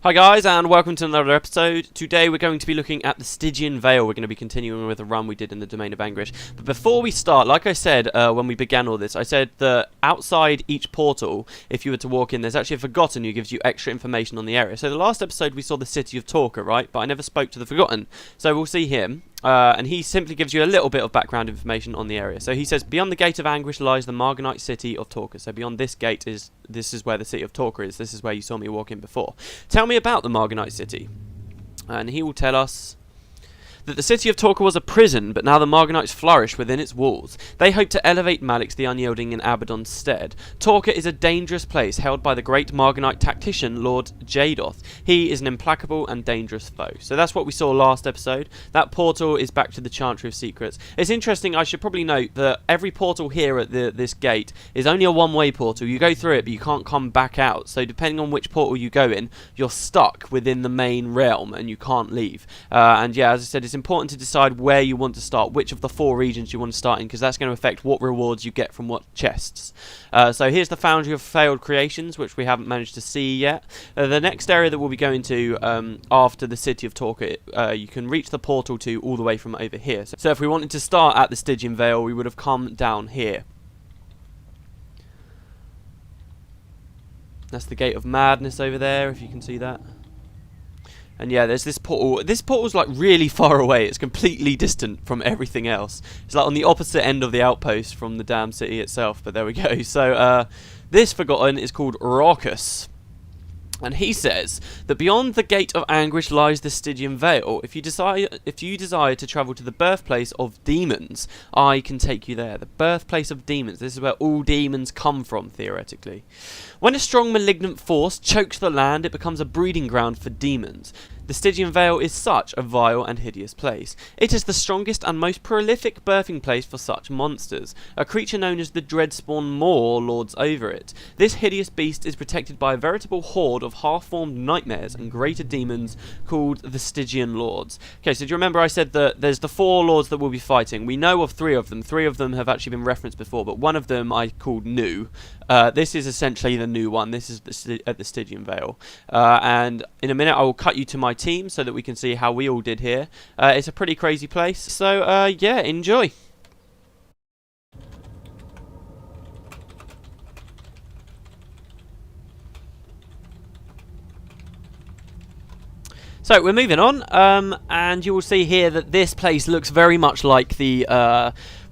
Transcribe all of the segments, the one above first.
Hi guys, and welcome to another episode. Today we're going to be looking at the Stygian Veil. We're going to be continuing with a run we did in the Domain of Anguish. But before we start, like I said when we began all this, I said that outside each portal, if you were to walk in, there's actually a Forgotten who gives you extra information on the area. So the last episode we saw the city of Talker, right? But I never spoke to the Forgotten. So we'll see him. And he simply gives you a little bit of background information on the area. So he says, beyond the gate of Anguish lies the Marganite city of Talker. So beyond this gate this is where the city of Talker is. This is where you saw me walk in before. Tell me about the Marganite city. And he will tell us that the city of Talker was a prison, but now the Marganites flourish within its walls. They hope to elevate Malix the Unyielding in Abaddon's stead. Talker is a dangerous place held by the great Marganite tactician, Lord Jadoth. He is an implacable and dangerous foe. So that's what we saw last episode. That portal is back to the Chantry of Secrets. It's interesting, I should probably note that every portal here at this gate is only a one-way portal. You go through it, but you can't come back out. So depending on which portal you go in, you're stuck within the main realm and you can't leave. And yeah, as I said, it's important to decide where you want to start, which of the 4 regions you want to start in, because that's going to affect what rewards you get from what chests. So here's the Foundry of Failed Creations, which we haven't managed to see yet. The next area that we'll be going to after the City of Talker, you can reach the portal to all the way from over here. So if we wanted to start at the Stygian Veil, we would have come down here. That's the Gate of Madness over there, if you can see that. And yeah, there's this portal. This portal's like really far away. It's completely distant from everything else. It's like on the opposite end of the outpost from the damn city itself. But there we go. So this Forgotten is called Raucous. And he says that beyond the Gate of Anguish lies the Stygian Veil. If you desire to travel to the birthplace of demons, I can take you there. The birthplace of demons. This is where all demons come from, theoretically. When a strong malignant force chokes the land, it becomes a breeding ground for demons. The Stygian Veil is such a vile and hideous place. It is the strongest and most prolific birthing place for such monsters. A creature known as the Dreadspawn Maw lords over it. This hideous beast is protected by a veritable horde of half-formed nightmares and greater demons called the Stygian Lords. Okay, so do you remember I said that there's the 4 lords that we'll be fighting? We know of 3 of them. 3 of them have actually been referenced before, but one of them I called new. This is essentially the new one. This is at the Stygian Veil. And in a minute I will cut you to my team so that we can see how we all did here. It's a pretty crazy place. So yeah, enjoy. So we're moving on, and you will see here that this place looks very much like the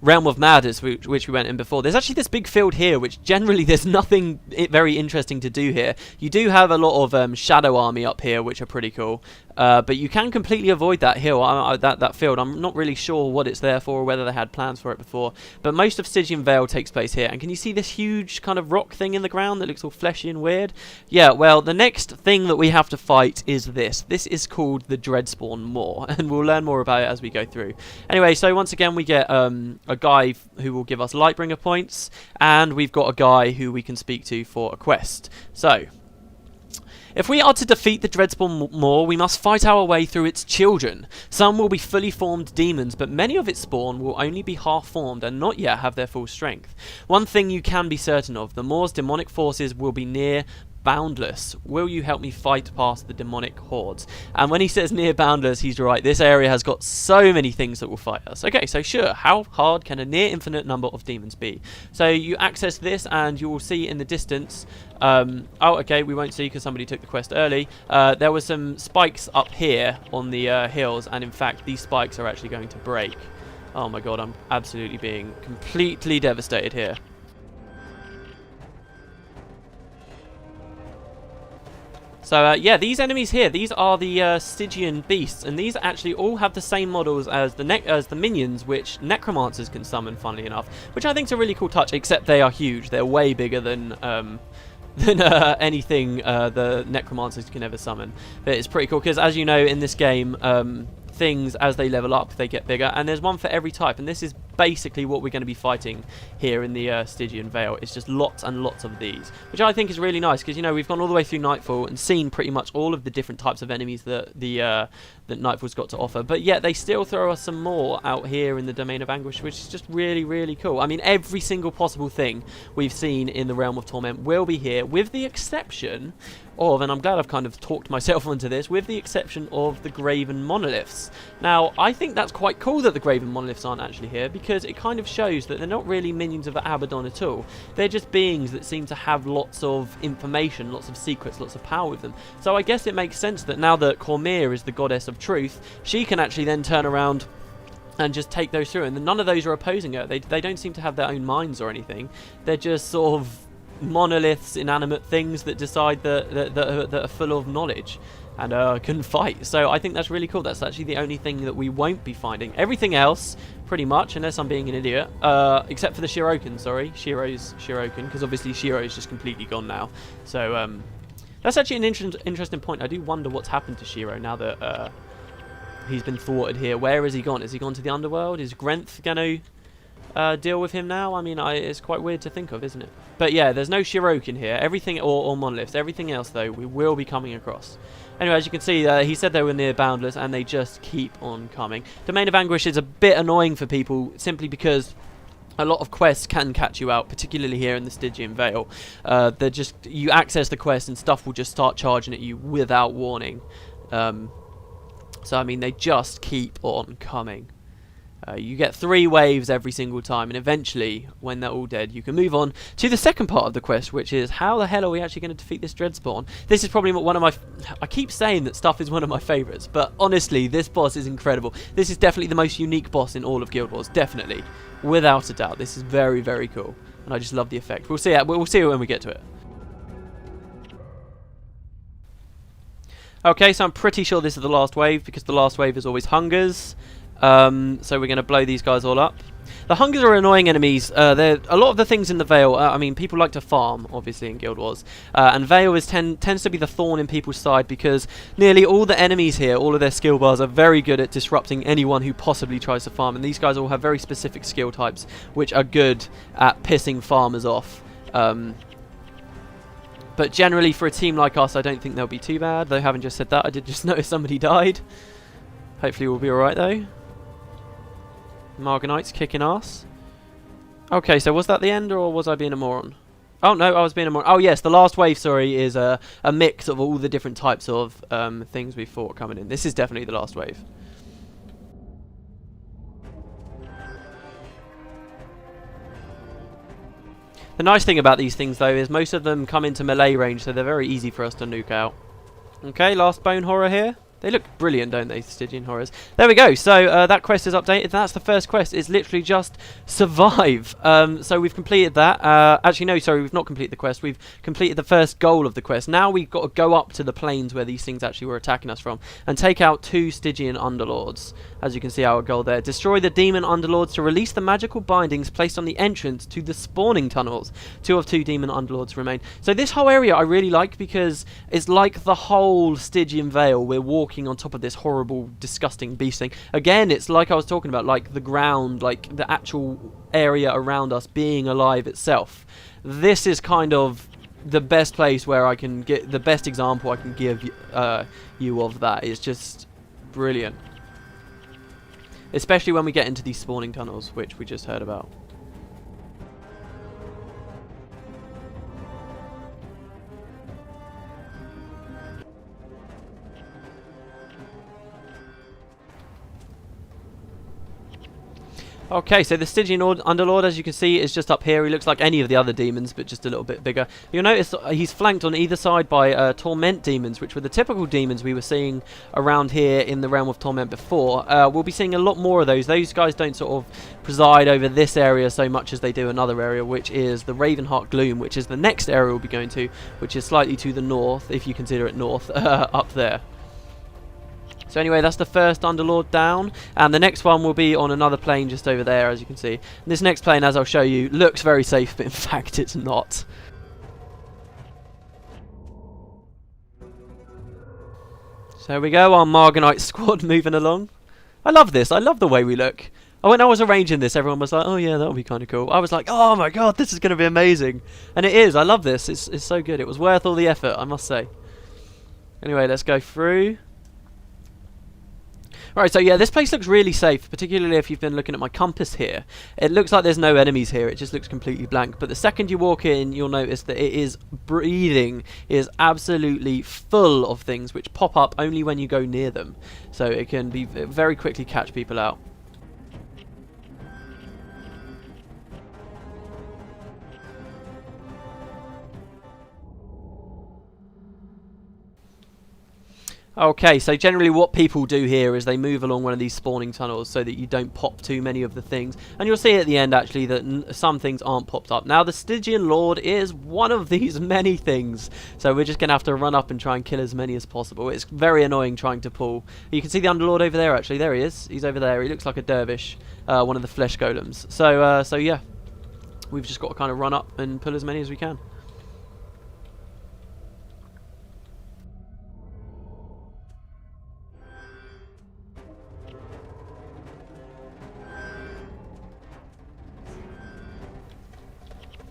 Realm of Madness, which we went in before. There's actually this big field here, which generally there's nothing very interesting to do here. You do have a lot of Shadow Army up here, which are pretty cool. But you can completely avoid that hill, that field. I'm not really sure what it's there for, or whether they had plans for it before. But most of Stygian Veil takes place here. And can you see this huge kind of rock thing in the ground that looks all fleshy and weird? Yeah, well, the next thing that we have to fight is this. This is called the Dreadspawn Maw, and we'll learn more about it as we go through. Anyway, so once again we get a guy who will give us Lightbringer points, and we've got a guy who we can speak to for a quest. So if we are to defeat the Dreadspawn Maw, we must fight our way through its children. Some will be fully formed demons, but many of its spawn will only be half-formed and not yet have their full strength. One thing you can be certain of, the Maw's demonic forces will be near boundless. Will you help me fight past the demonic hordes? And when he says near boundless, he's right. This area has got so many things that will fight us. Okay, so sure, how hard can a near infinite number of demons be? So you access this and you will see in the distance, oh okay, we won't see because somebody took the quest early. There were some spikes up here on the hills, and in fact these spikes are actually going to break. Oh my god, I'm absolutely being completely devastated here. So yeah, these enemies here, these are the Stygian beasts, and these actually all have the same models as the minions, which necromancers can summon, funnily enough, which I think is a really cool touch. Except they are huge; they're way bigger than anything the necromancers can ever summon. But it's pretty cool because, as you know, in this game, things as they level up, they get bigger, and there's one for every type, and this is basically what we're going to be fighting here in the Stygian Veil. It's just lots and lots of these, which I think is really nice because, you know, we've gone all the way through Nightfall and seen pretty much all of the different types of enemies that that Nightfall's got to offer, but yet they still throw us some more out here in the Domain of Anguish, which is just really, really cool. I mean, every single possible thing we've seen in the Realm of Torment will be here, with the exception of, and I'm glad I've kind of talked myself onto this, with the exception of the Graven Monoliths. Now, I think that's quite cool that the Graven Monoliths aren't actually here, because it kind of shows that they're not really minions of Abaddon at all. They're just beings that seem to have lots of information, lots of secrets, lots of power with them. So I guess it makes sense that now that Cormyr is the goddess of truth, she can actually then turn around and just take those through, and none of those are opposing her. They don't seem to have their own minds or anything. They're just sort of monoliths, inanimate things that decide that are full of knowledge and can fight. So I think that's really cool. That's actually the only thing that we won't be finding. Everything else, pretty much, unless I'm being an idiot, except for the Shirokin, sorry, Shiro's Shirokin, because obviously Shiro's just completely gone now. So that's actually an interesting point. I do wonder what's happened to Shiro now that he's been thwarted here. Where has he gone? Has he gone to the underworld? Is Grenth going to deal with him now? I mean, it's quite weird to think of, isn't it? But yeah, there's no Shirokin here. Everything, or monoliths. Everything else, though, we will be coming across. Anyway, as you can see, he said they were near Boundless, and they just keep on coming. Domain of Anguish is a bit annoying for people, simply because a lot of quests can catch you out, particularly here in the Stygian Veil. They're just, you access the quest and stuff will just start charging at you without warning. So, I mean, they just keep on coming. You get 3 waves every single time, and eventually, when they're all dead, you can move on to the second part of the quest, which is, how the hell are we actually going to defeat this Dreadspawn? This is probably one of my... I keep saying that stuff is one of my favourites, but honestly, this boss is incredible. This is definitely the most unique boss in all of Guild Wars, definitely. Without a doubt, this is very, very cool, and I just love the effect. We'll see it when we get to it. Okay, so I'm pretty sure this is the last wave, because the last wave is always Hungers. So we're going to blow these guys all up. The Hungers are annoying enemies. They're a lot of the things in the Veil. I mean, people like to farm, obviously, in Guild Wars. And Veil tends to be the thorn in people's side, because nearly all the enemies here, all of their skill bars, are very good at disrupting anyone who possibly tries to farm. And these guys all have very specific skill types, which are good at pissing farmers off. But generally, for a team like us, I don't think they'll be too bad. Though, having just said that, I did just notice somebody died. Hopefully we'll be alright, though. Margonites kicking ass. Okay, so was that the end, or was I being a moron? Oh, no, I was being a moron. Oh, yes, the last wave, sorry, is a mix of all the different types of things we fought coming in. This is definitely the last wave. The nice thing about these things, though, is most of them come into melee range, so they're very easy for us to nuke out. Okay, last bone horror here. They look brilliant, don't they, Stygian horrors? There we go. So that quest is updated. That's the first quest. It's literally just survive. So we've completed that. Actually, no, sorry, we've not completed the quest. We've completed the first goal of the quest. Now we've got to go up to the plains where these things actually were attacking us from and take out 2 Stygian Underlords. As you can see, our goal there. Destroy the Demon Underlords to release the magical bindings placed on the entrance to the spawning tunnels. 2 of 2 Demon Underlords remain. So this whole area I really like, because it's like the whole Stygian Veil. We're walking on top of this horrible, disgusting beast thing. Again, it's like I was talking about, like the ground, like the actual area around us being alive itself. This is kind of the best place where I can get the best example I can give you of that. It's just brilliant. Especially when we get into these spawning tunnels, which we just heard about. Okay, so the Stygian Underlord, as you can see, is just up here. He looks like any of the other demons, but just a little bit bigger. You'll notice he's flanked on either side by Torment demons, which were the typical demons we were seeing around here in the Realm of Torment before. We'll be seeing a lot more of those. Those guys don't sort of preside over this area so much as they do another area, which is the Ravenheart Gloom, which is the next area we'll be going to, which is slightly to the north, if you consider it north, up there. So anyway, that's the first Underlord down, and the next one will be on another plane just over there, as you can see. And this next plane, as I'll show you, looks very safe, but in fact it's not. So here we go, our Margonite squad moving along. I love this, I love the way we look. Oh, when I was arranging this, everyone was like, "Oh yeah, that would be kind of cool." I was like, "Oh my god, this is going to be amazing," and it is. I love this. It's so good. It was worth all the effort, I must say. Anyway, let's go through. Alright, so yeah, this place looks really safe, particularly if you've been looking at my compass here. It looks like there's no enemies here, it just looks completely blank. But the second you walk in, you'll notice that it is breathing. It is absolutely full of things which pop up only when you go near them. So it can be very quickly catch people out. Okay, so generally what people do here is they move along one of these spawning tunnels so that you don't pop too many of the things. And you'll see at the end, actually, that some things aren't popped up. Now, the Stygian Lord is one of these many things. So we're just going to have to run up and try and kill as many as possible. It's very annoying trying to pull. You can see the Underlord over there, actually. There he is. He's over there. He looks like a dervish, one of the flesh golems. So yeah, we've just got to kind of run up and pull as many as we can.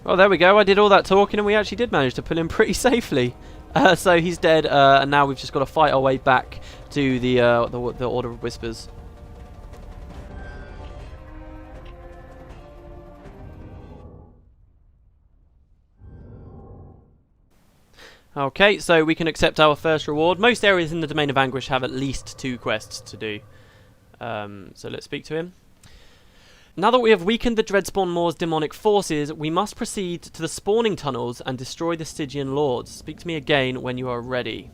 Oh, there we go. I did all that talking and we actually did manage to pull him pretty safely. So he's dead, and now we've just got to fight our way back to the Order of Whispers. Okay, so we can accept our first reward. Most areas in the Domain of Anguish have at least 2 quests to do. So let's speak to him. Now that we have weakened the Dreadspawn Moor's demonic forces, we must proceed to the spawning tunnels and destroy the Stygian Lords. Speak to me again when you are ready.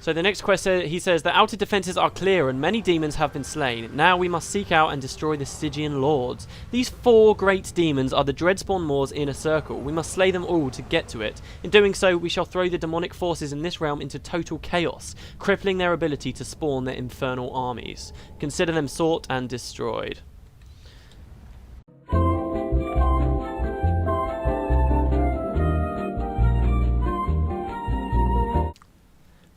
So the next quest, he says, the outer defences are clear and many demons have been slain. Now we must seek out and destroy the Stygian Lords. These 4 great demons are the Dreadspawn Moor's inner circle. We must slay them all to get to it. In doing so, we shall throw the demonic forces in this realm into total chaos, crippling their ability to spawn their infernal armies. Consider them sought and destroyed.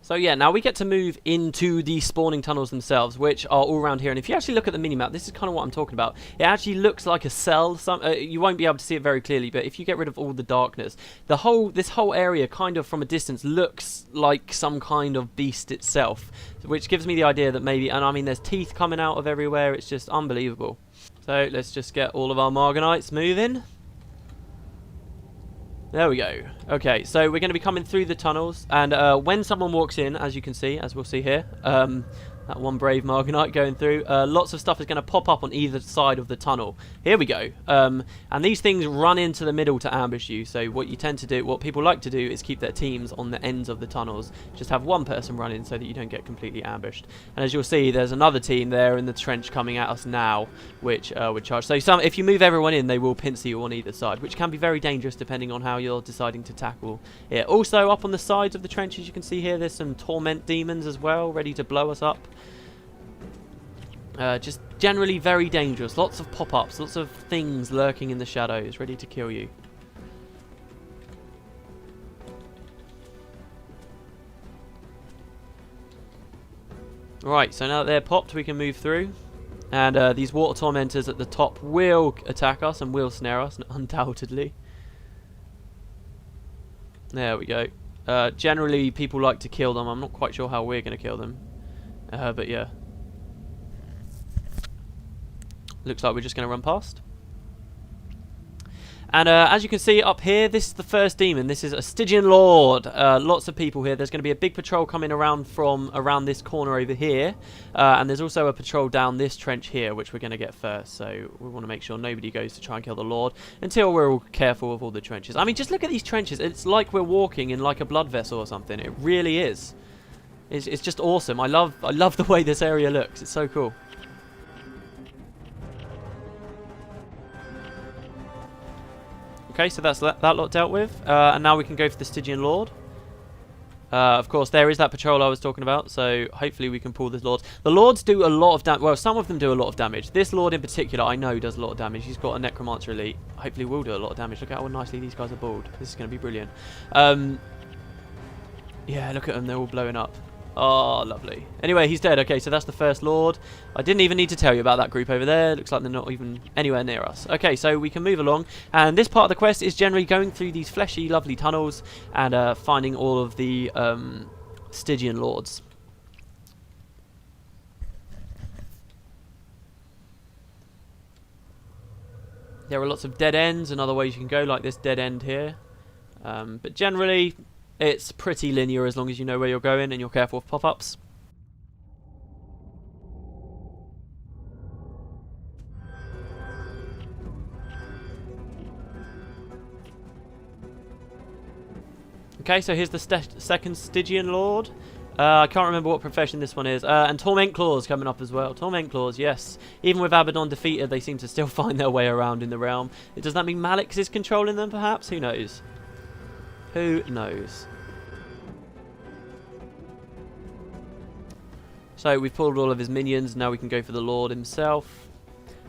So yeah, now we get to move into the spawning tunnels themselves, which are all around here. And if you actually look at the minimap, this is kind of what I'm talking about. It actually looks like a cell. You won't be able to see it very clearly, but if you get rid of all the darkness, this whole area kind of from a distance looks like some kind of beast itself, which gives me the idea that maybe, and I mean there's teeth coming out of everywhere, it's just unbelievable. So let's just get all of our Marganites moving. There we go. Okay, so we're going to be coming through the tunnels, and when someone walks in, as you can see, as we'll see here, that one brave Marganite going through, lots of stuff is going to pop up on either side of the tunnel. Here we go. And these things run into the middle to ambush you, so what you tend to do, what people like to do, is keep their teams on the ends of the tunnels. Just have one person run in so that you don't get completely ambushed. And as you'll see, there's another team there in the trench coming at us now, which would charge. So if you move everyone in, they will pincer you on either side, which can be very dangerous depending on how you're deciding to tackle it. Also, up on the sides of the trenches, you can see here, there's some torment demons as well, ready to blow us up. Just generally very dangerous. Lots of pop-ups, lots of things lurking in the shadows, ready to kill you. Right, so now that they're popped, we can move through. And these water tormentors at the top will attack us and will snare us, undoubtedly. There we go. Generally, people like to kill them. I'm not quite sure how we're going to kill them. But yeah. Looks like we're just going to run past. And as you can see up here, this is the first demon. This is a Stygian Lord. Lots of people here. There's going to be a big patrol coming around from around this corner over here. And there's also a patrol down this trench here, which we're going to get first. So we want to make sure nobody goes to try and kill the Lord until we're all careful of all the trenches. I mean, just look at these trenches. It's like we're walking in like a blood vessel or something. It really is. It's just awesome. I love the way this area looks. It's so cool. Okay, so that's that lot dealt with, and now we can go for the Stygian Lord. Of course, there is that patrol I was talking about, so hopefully we can pull the Lords. The Lords do a lot of damage. Well, some of them do a lot of damage. This Lord in particular, I know, does a lot of damage. He's got a Necromancer Elite. Hopefully will do a lot of damage. Look at how nicely these guys are balled. This is going to be brilliant. Yeah, look at them. They're all blowing up. Oh, lovely. Anyway, he's dead. Okay, so that's the first lord. I didn't even need to tell you about that group over there. Looks like they're not even anywhere near us. Okay, so we can move along. And this part of the quest is generally going through these fleshy, lovely tunnels and finding all of the Stygian lords. There are lots of dead ends and other ways you can go, like this dead end here. But generally, it's pretty linear as long as you know where you're going and you're careful with pop-ups. Okay, so here's the second Stygian Lord. I can't remember what profession this one is. And Torment Claws coming up as well. Torment Claws, yes. Even with Abaddon defeated, they seem to still find their way around in the realm. Does that mean Malix is controlling them, perhaps? Who knows? Who knows? So we've pulled all of his minions. Now we can go for the Lord himself.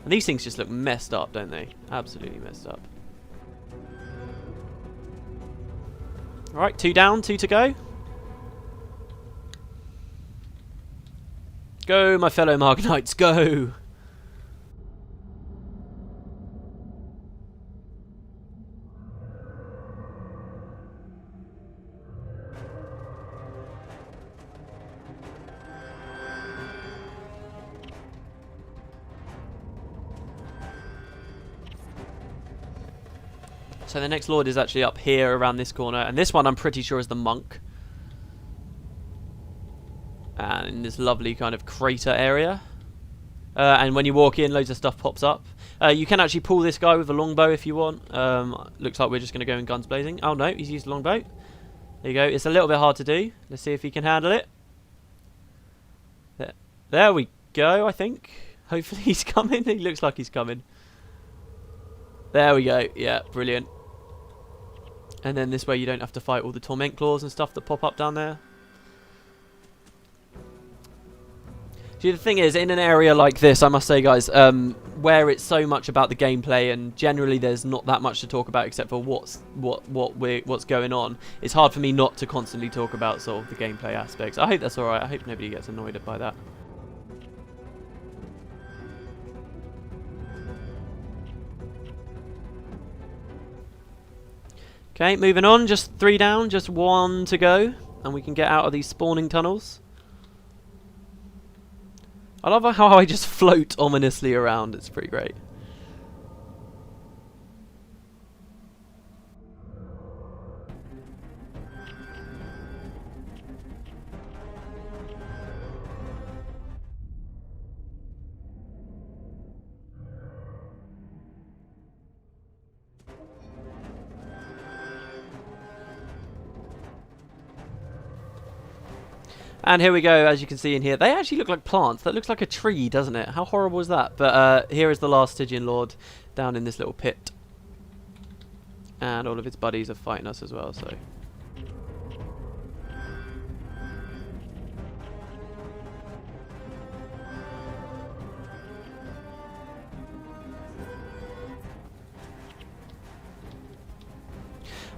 And these things just look messed up, don't they? Absolutely messed up. Alright, 2 down, 2 to go. Go, my fellow Margnites, go! So the next lord is actually up here around this corner, and this one I'm pretty sure is the monk. And in this lovely kind of crater area. And when you walk in, loads of stuff pops up. You can actually pull this guy with a longbow if you want. Looks like we're just going to go in guns blazing. Oh no, he's used a longbow. There you go. It's a little bit hard to do. Let's see if he can handle it. There we go, I think. Hopefully he's coming. He looks like he's coming. There we go. Yeah, brilliant. And then this way you don't have to fight all the Torment Claws and stuff that pop up down there. See, the thing is, in an area like this, I must say, guys, where it's so much about the gameplay and generally there's not that much to talk about except for what's going on, it's hard for me not to constantly talk about sort of the gameplay aspects. I hope that's alright. I hope nobody gets annoyed by that. Okay, moving on. Just 3 down, just 1 to go, and we can get out of these spawning tunnels. I love how I just float ominously around. It's pretty great. And here we go, as you can see in here. They actually look like plants. That looks like a tree, doesn't it? How horrible is that? But here is the last Stygian Lord down in this little pit. And all of its buddies are fighting us as well, so...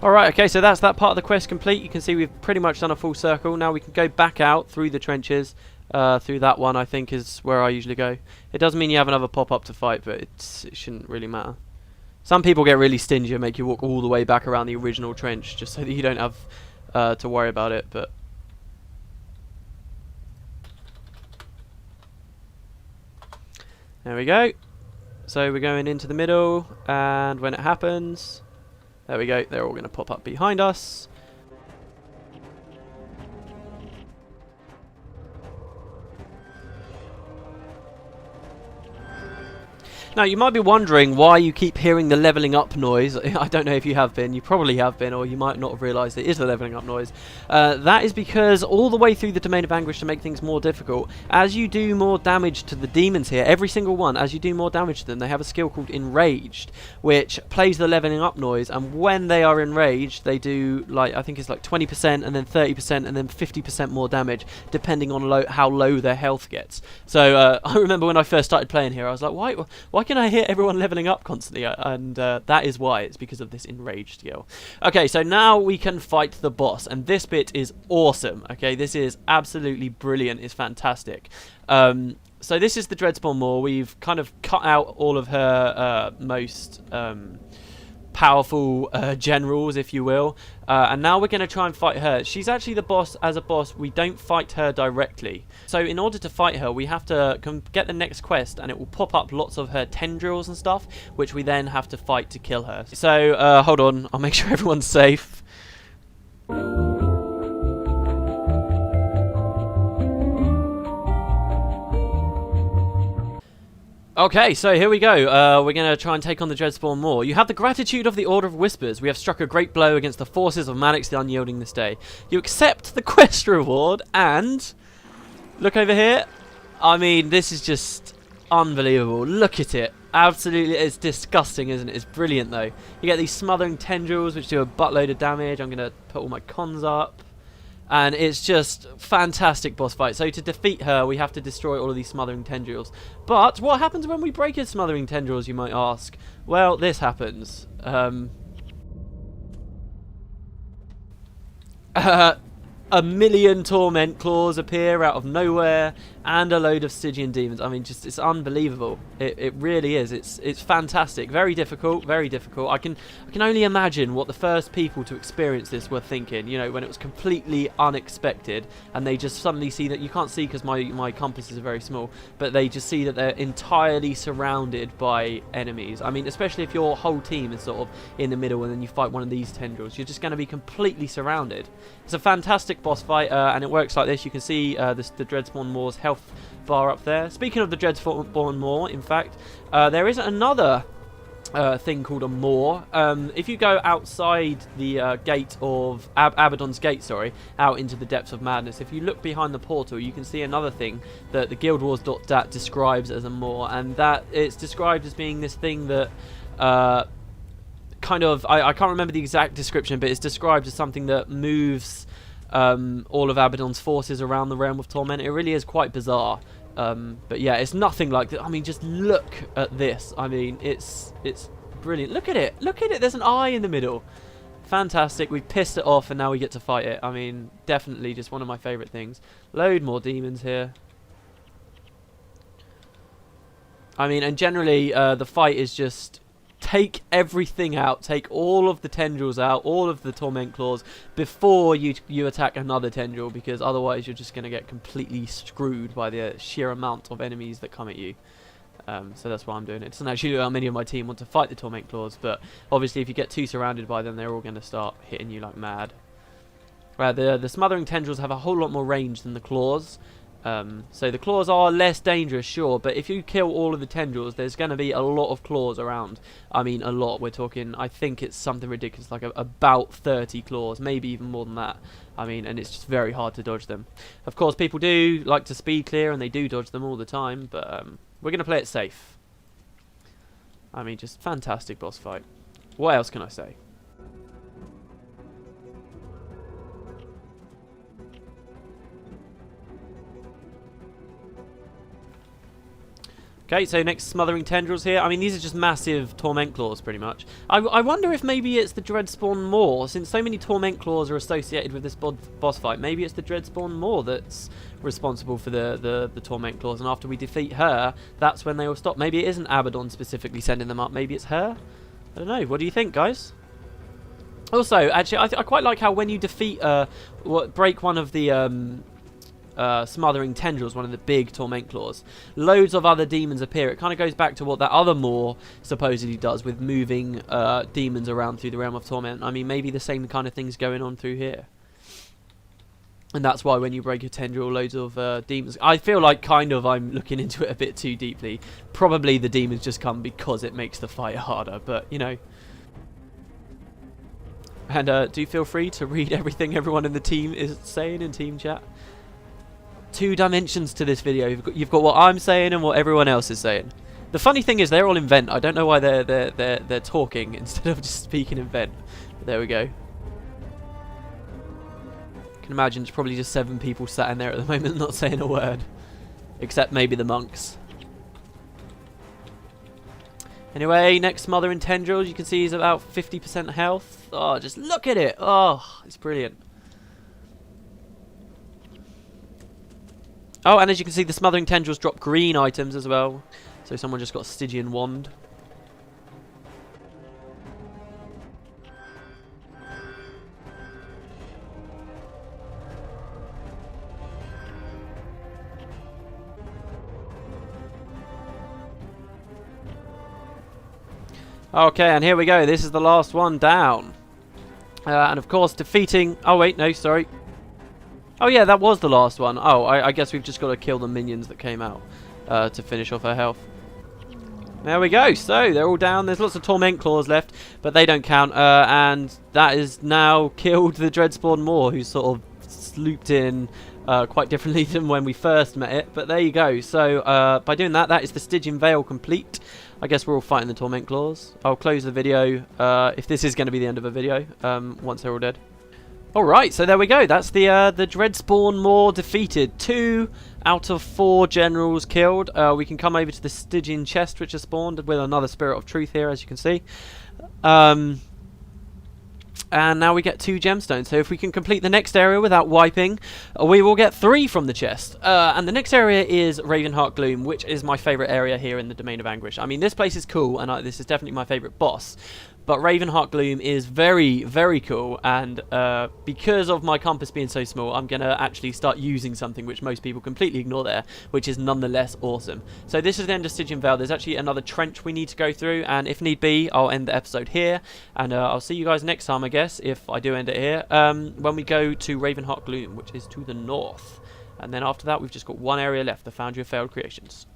Alright, okay, so that's that part of the quest complete. You can see we've pretty much done a full circle. Now we can go back out through the trenches. Through that one, I think, is where I usually go. It doesn't mean you have another pop-up to fight, but it shouldn't really matter. Some people get really stingy and make you walk all the way back around the original trench just so that you don't have to worry about it, but... There we go. So we're going into the middle, and when it happens... There we go, they're all going to pop up behind us. Now, you might be wondering why you keep hearing the leveling up noise. I don't know if you have been. You probably have been, or you might not have realised it is the leveling up noise. That is because all the way through the Domain of Anguish, to make things more difficult, as you do more damage to the demons here, every single one, as you do more damage to them, they have a skill called Enraged, which plays the leveling up noise, and when they are enraged, they do, like, I think it's like 20%, and then 30%, and then 50% more damage, depending on how low their health gets. So, I remember when I first started playing here, I was like, why Why can I hear everyone leveling up constantly? And that is why. It's because of this enraged skill. Okay, so now we can fight the boss. And this bit is awesome. Okay, this is absolutely brilliant. It's fantastic. So this is the Dreadspawn Maw. We've kind of cut out all of her most powerful generals, if you will. And now we're going to try and fight her. She's actually the boss. As a boss, we don't fight her directly. So in order to fight her, we have to get the next quest, and it will pop up lots of her tendrils and stuff, which we then have to fight to kill her. So hold on, I'll make sure everyone's safe. Okay, so here we go. We're going to try and take on the Dreadspawn Maw. You have the gratitude of the Order of Whispers. We have struck a great blow against the forces of Maddox the Unyielding this day. You accept the quest reward and... Look over here. I mean, this is just unbelievable. Look at it. Absolutely, it's disgusting, isn't it? It's brilliant, though. You get these smothering tendrils, which do a buttload of damage. I'm going to put all my cons up. And it's just fantastic boss fight. So to defeat her, we have to destroy all of these smothering tendrils. But what happens when we break his smothering tendrils, you might ask? Well, this happens. A million torment claws appear out of nowhere, and a load of Stygian demons. I mean, just it's unbelievable. It really is. It's fantastic. Very difficult. Very difficult. I can only imagine what the first people to experience this were thinking. You know, when it was completely unexpected, and they just suddenly see that you can't see because my compasses are very small, but they just see that they're entirely surrounded by enemies. I mean, especially if your whole team is sort of in the middle, and then you fight one of these tendrils, you're just going to be completely surrounded. It's a fantastic boss fight, and it works like this. You can see the Dreadspawn Maw's health bar up there. Speaking of the Dreadspawn Maw, in fact, there is another thing called a Maw. If you go outside the gate of Abaddon's Gate, out into the depths of madness, if you look behind the portal, you can see another thing that the Guild Wars.dat describes as a Maw, and that it's described as being this thing that kind of, I can't remember the exact description, but it's described as something that moves all of Abaddon's forces around the Realm of Torment. It really is quite bizarre. But yeah, it's nothing like that. I mean, just look at this. I mean, it's brilliant. Look at it. Look at it. There's an eye in the middle. Fantastic. We've pissed it off, and now we get to fight it. I mean, definitely just one of my favourite things. Load more demons here. I mean, and generally, the fight is just... Take everything out, take all of the tendrils out, all of the torment claws before you attack another tendril, because otherwise you're just going to get completely screwed by the sheer amount of enemies that come at you. So that's why I'm doing it. It doesn't actually know how many of my team want to fight the torment claws, but obviously if you get too surrounded by them, they're all going to start hitting you like mad. The smothering tendrils have a whole lot more range than the claws. So the claws are less dangerous, sure, but if you kill all of the tendrils, there's going to be a lot of claws around. I mean, a lot. We're talking, I think it's something ridiculous, like about 30 claws, maybe even more than that. I mean, and it's just very hard to dodge them. Of course, people do like to speed clear, and they do dodge them all the time, but we're going to play it safe. I mean, just fantastic boss fight. What else can I say? Okay, so next smothering tendrils here. I mean, these are just massive torment claws, pretty much. I wonder if maybe it's the Dreadspawn Maw, since so many torment claws are associated with this boss fight. Maybe it's the Dreadspawn Maw that's responsible for the torment claws, and after we defeat her, that's when they will stop. Maybe it isn't Abaddon specifically sending them up. Maybe it's her. I don't know. What do you think, guys? Also, actually, I quite like how when you defeat, break one of the smothering tendrils, one of the big torment claws, loads of other demons appear. It kind of goes back to what that other Maw supposedly does with moving demons around through the Realm of Torment. I mean, maybe the same kind of things going on through here. And that's why when you break a tendril, loads of demons... I feel like I'm looking into it a bit too deeply. Probably the demons just come because it makes the fight harder, but, you know. And do feel free to read everything everyone in the team is saying in team chat. 2 dimensions to this video. You've got what I'm saying and what everyone else is saying. The funny thing is they're all in vent. I don't know why they're talking instead of just speaking in vent. But there we go. I can imagine there's probably just 7 people sat in there at the moment not saying a word. Except maybe the monks. Anyway, next Smothering Tendrils, you can see he's about 50% health. Oh, just look at it. Oh, it's brilliant. Oh, and as you can see, the Smothering Tendrils drop green items as well. So someone just got a Stygian Wand. Okay, and here we go. This is the last one down. And of course, defeating... Oh, wait, no, sorry. Oh, yeah, that was the last one. Oh, I guess we've just got to kill the minions that came out to finish off her health. There we go. So, they're all down. There's lots of Torment Claws left, but they don't count. And that is now killed the Dreadspawn Maw, who's sort of slooped in quite differently than when we first met it. But there you go. So, by doing that, that is the Stygian Veil complete. I guess we're all fighting the Torment Claws. I'll close the video if this is going to be the end of a video once they're all dead. Alright, so there we go. That's the Dreadspawn Maw defeated. 2 out of 4 generals killed. We can come over to the Stygian chest, which has spawned with another Spirit of Truth here, as you can see. And now we get 2 gemstones. So if we can complete the next area without wiping, we will get 3 from the chest. And the next area is Ravenheart Gloom, which is my favourite area here in the Domain of Anguish. I mean, this place is cool, and this is definitely my favourite boss. But Ravenheart Gloom is very, very cool, and because of my compass being so small, I'm going to actually start using something which most people completely ignore there, which is nonetheless awesome. So this is the end of Stygian Veil. There's actually another trench we need to go through, and if need be, I'll end the episode here, and I'll see you guys next time, I guess, if I do end it here, when we go to Ravenheart Gloom, which is to the north. And then after that, we've just got one area left, the Foundry of Failed Creations.